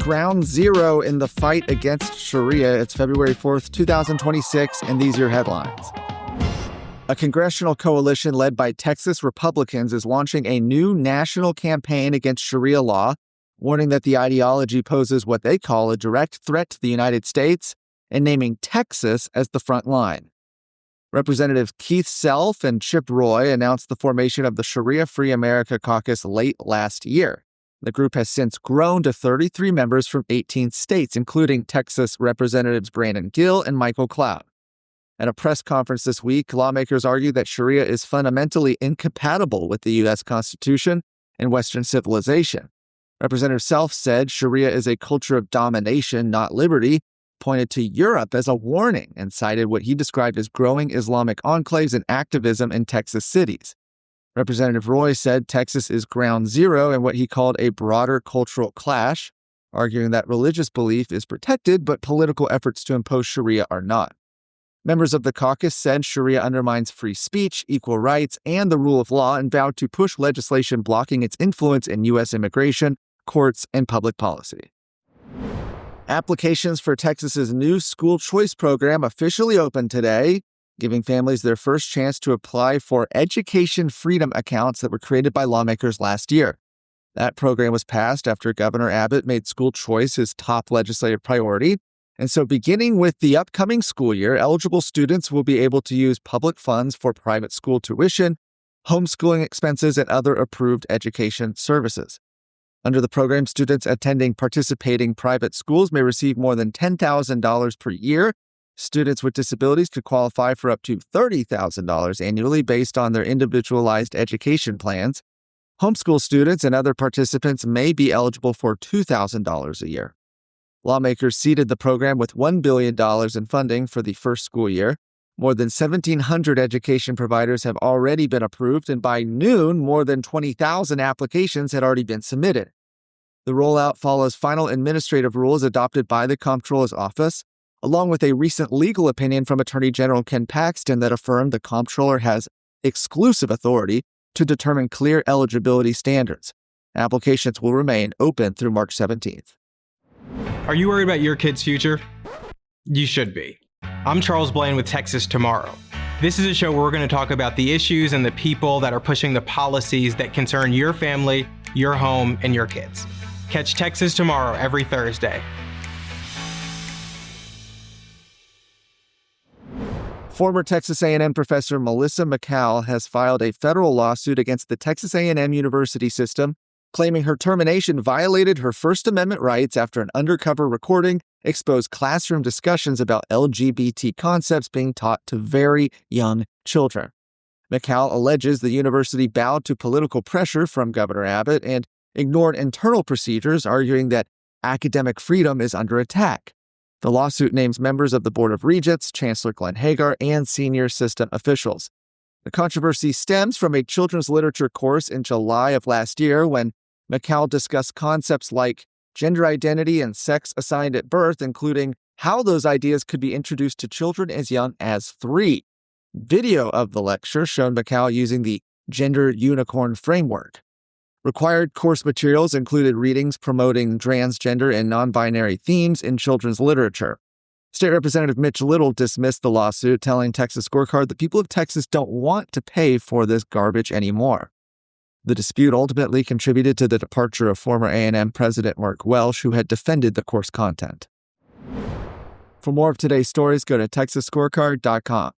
ground zero in the fight against Sharia. It's February 4th, 2026, and these are your headlines. A congressional coalition led by Texas Republicans is launching a new national campaign against Sharia law, warning that the ideology poses what they call a direct threat to the United States and naming Texas as the front line. Representatives Keith Self and Chip Roy announced the formation of the Sharia Free America Caucus late last year. The group has since grown to 33 members from 18 states, including Texas Representatives Brandon Gill and Michael Cloud. At a press conference this week, lawmakers argue that Sharia is fundamentally incompatible with the U.S. Constitution and Western civilization. Representative Self said Sharia is a culture of domination, not liberty, pointed to Europe as a warning, and cited what he described as growing Islamic enclaves and activism in Texas cities. Representative Roy said Texas is ground zero in what he called a broader cultural clash, arguing that religious belief is protected, but political efforts to impose Sharia are not. Members of the caucus said Sharia undermines free speech, equal rights, and the rule of law, and vowed to push legislation blocking its influence in U.S. immigration, courts, and public policy. Applications for Texas's new school choice program officially opened today, giving families their first chance to apply for education freedom accounts that were created by lawmakers last year. That program was passed after Governor Abbott made school choice his top legislative priority. And so beginning with the upcoming school year, eligible students will be able to use public funds for private school tuition, homeschooling expenses, and other approved education services. Under the program, students attending participating private schools may receive more than $10,000 per year. Students with disabilities could qualify for up to $30,000 annually based on their individualized education plans. Homeschool students and other participants may be eligible for $2,000 a year. Lawmakers seeded the program with $1 billion in funding for the first school year. More than 1,700 education providers have already been approved, and by noon, more than 20,000 applications had already been submitted. The rollout follows final administrative rules adopted by the Comptroller's Office, along with a recent legal opinion from Attorney General Ken Paxton that affirmed the Comptroller has exclusive authority to determine clear eligibility standards. Applications will remain open through March 17th. Are you worried about your kid's future? You should be. I'm Charles Blaine with Texas Tomorrow. This is a show where we're going to talk about the issues and the people that are pushing the policies that concern your family, your home, and your kids. Catch Texas Tomorrow every Thursday. Former Texas A&M professor Melissa McCall has filed a federal lawsuit against the Texas A&M University system, claiming her termination violated her First Amendment rights after an undercover recording exposed classroom discussions about LGBT concepts being taught to very young children. McCall alleges the university bowed to political pressure from Governor Abbott and ignored internal procedures, arguing that academic freedom is under attack. The lawsuit names members of the Board of Regents, Chancellor Glenn Hagar, and senior system officials. The controversy stems from a children's literature course in July of last year when McCall discussed concepts like gender identity and sex assigned at birth, including how those ideas could be introduced to children as young as 3. Video of the lecture showed McCall using the gender unicorn framework. Required course materials included readings promoting transgender and non-binary themes in children's literature. State Representative Mitch Little dismissed the lawsuit, telling Texas Scorecard the people of Texas don't want to pay for this garbage anymore. The dispute ultimately contributed to the departure of former A&M President Mark Welsh, who had defended the course content. For more of today's stories, go to TexasScorecard.com.